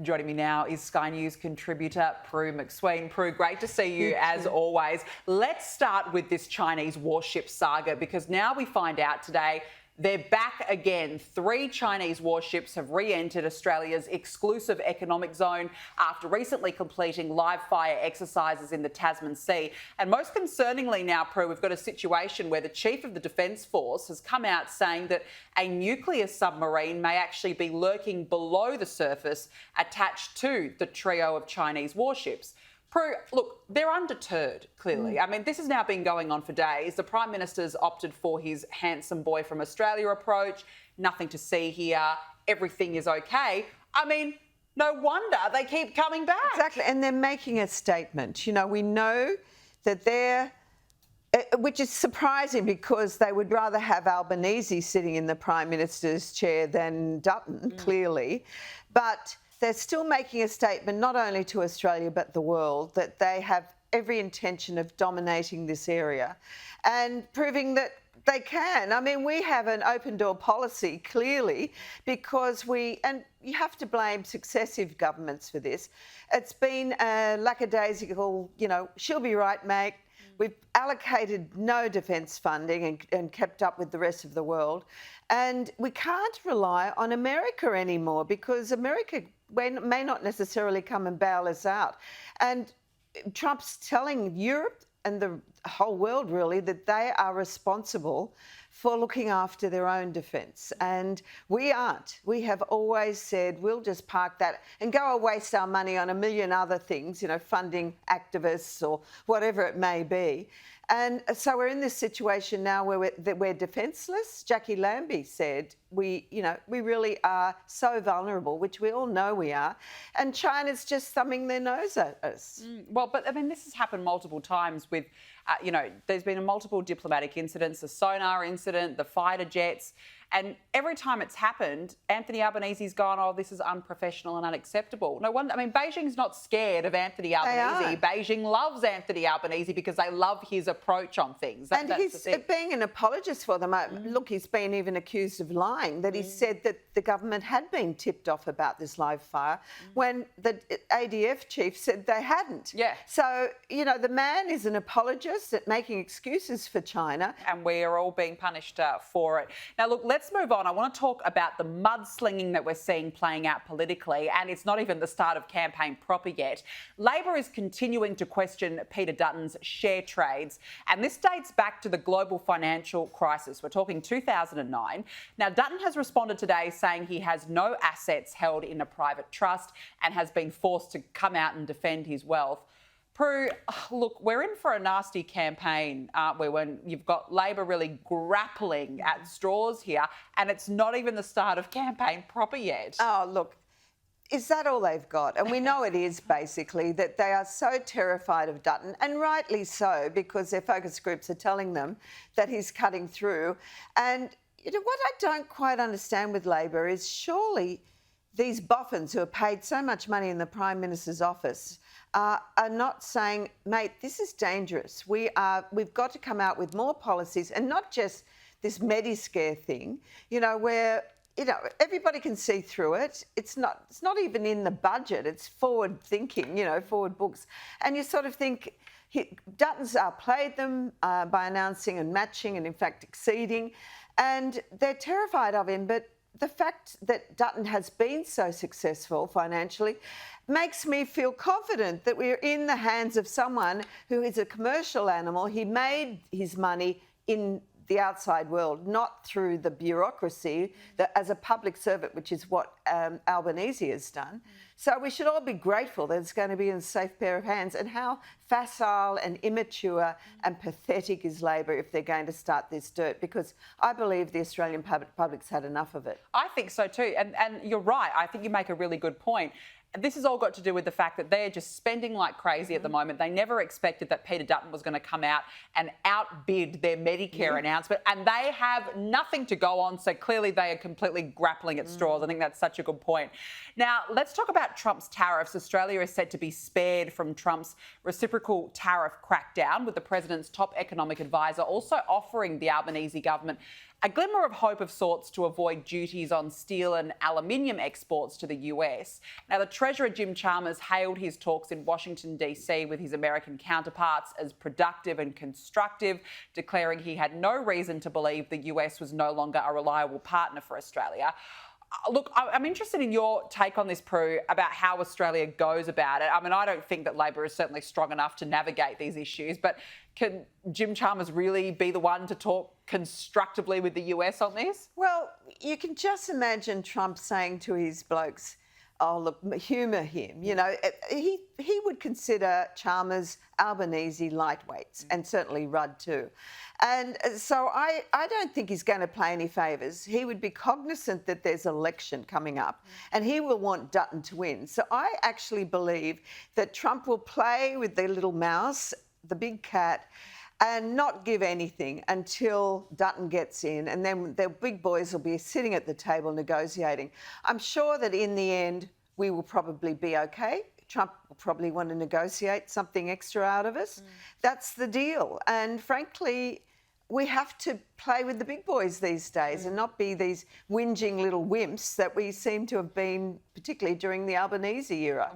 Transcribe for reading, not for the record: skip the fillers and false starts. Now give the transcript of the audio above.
Joining me now is Sky News contributor Prue MacSween. Prue, great to see you as always. Let's start with this Chinese warship saga, because now we find out today they're back again. 3 Chinese warships have re-entered Australia's exclusive economic zone after recently completing live fire exercises in the Tasman Sea. And most concerningly now, Prue, we've got a situation where the Chief of the Defence Force has come out saying that a nuclear submarine may actually be lurking below the surface attached to the trio of Chinese warships. Prue, look, they're undeterred, clearly. I mean, this has now been going on for days. The Prime Minister's opted for his handsome boy from Australia approach. Nothing to see here. Everything is okay. I mean, no wonder they keep coming back. Exactly, and they're making a statement. You know, we know that they're, which is surprising because they would rather have Albanese sitting in the Prime Minister's chair than Dutton, clearly. But they're still making a statement, not only to Australia but the world, that they have every intention of dominating this area and proving that they can. I mean, we have an open door policy, clearly, because and you have to blame successive governments for this. It's been a lackadaisical, you know, she'll be right, mate. We've allocated no defence funding and kept up with the rest of the world. And we can't rely on America anymore because America may not necessarily come and bail us out. And Trump's telling Europe and the whole world, really, that they are responsible for looking after their own defence. And we aren't. We have always said we'll just park that and go and waste our money on a million other things, you know, funding activists or whatever it may be. And so we're in this situation now where we're defenceless. Jackie Lambie said we really are so vulnerable, which we all know we are. And China's just thumbing their nose at us. Well, but I mean, this has happened multiple times with, there's been multiple diplomatic incidents, the sonar incident, the fighter jets. And every time it's happened, Anthony Albanese's gone, oh, this is unprofessional and unacceptable. No wonder. I mean, Beijing's not scared of Anthony Albanese. Beijing loves Anthony Albanese because they love his approach on things. And he's being an apologist for them. Look, he's been even accused of lying, that he said that the government had been tipped off about this live fire when the ADF chief said they hadn't. Yeah. So, you know, the man is an apologist at making excuses for China. And we are all being punished for it. Now, look, let's move on. I want to talk about the mudslinging that we're seeing playing out politically, and it's not even the start of campaign proper yet. Labor is continuing to question Peter Dutton's share trades, and this dates back to the global financial crisis. We're talking 2009. Now, Dutton has responded today saying he has no assets held in a private trust and has been forced to come out and defend his wealth. Prue, look, we're in for a nasty campaign, aren't we, when you've got Labor really grappling at straws here, and it's not even the start of campaign proper yet. Oh, look, is that all they've got? And we know it is, basically, that they are so terrified of Dutton, and rightly so, because their focus groups are telling them that he's cutting through. And you know what I don't quite understand with Labor is surely these boffins who are paid so much money in the Prime Minister's office are not saying, mate, this is dangerous. We've got to come out with more policies and not just this Mediscare thing, you know, where, you know, everybody can see through it. It's not even in the budget. It's forward thinking, you know, forward books. And you sort of think Dutton's outplayed them by announcing and matching and, in fact, exceeding. And they're terrified of him. But the fact that Dutton has been so successful financially makes me feel confident that we're in the hands of someone who is a commercial animal. He made his money in the outside world, not through the bureaucracy, as a public servant, which is what Albanese has done. So we should all be grateful that it's going to be in a safe pair of hands. And how facile and immature and pathetic is Labor if they're going to start this dirt? Because I believe the Australian public's had enough of it. I think so too. And you're right. I think you make a really good point. This has all got to do with the fact that they're just spending like crazy at the moment. They never expected that Peter Dutton was going to come out and outbid their Medicare announcement, and they have nothing to go on. So clearly they are completely grappling at straws. I think that's such such a good point. Now, let's talk about Trump's tariffs. Australia is said to be spared from Trump's reciprocal tariff crackdown, with the president's top economic advisor also offering the Albanese government a glimmer of hope of sorts to avoid duties on steel and aluminium exports to the US. Now, the Treasurer Jim Chalmers hailed his talks in Washington, D.C. with his American counterparts as productive and constructive, declaring he had no reason to believe the US was no longer a reliable partner for Australia. Look, I'm interested in your take on this, Prue, about how Australia goes about it. I mean, I don't think that Labor is certainly strong enough to navigate these issues, but can Jim Chalmers really be the one to talk constructively with the US on this? Well, you can just imagine Trump saying to his blokes, oh, look, humour him. You know, he would consider Chalmers, Albanese lightweights, and certainly Rudd too. And so I don't think he's going to play any favours. He would be cognisant that there's an election coming up and he will want Dutton to win. So I actually believe that Trump will play with the little mouse, the big cat, and not give anything until Dutton gets in, and then the big boys will be sitting at the table negotiating. I'm sure that in the end we will probably be okay. Trump will probably want to negotiate something extra out of us. That's the deal. And frankly, we have to play with the big boys these days and not be these whinging little wimps that we seem to have been, particularly during the Albanese era.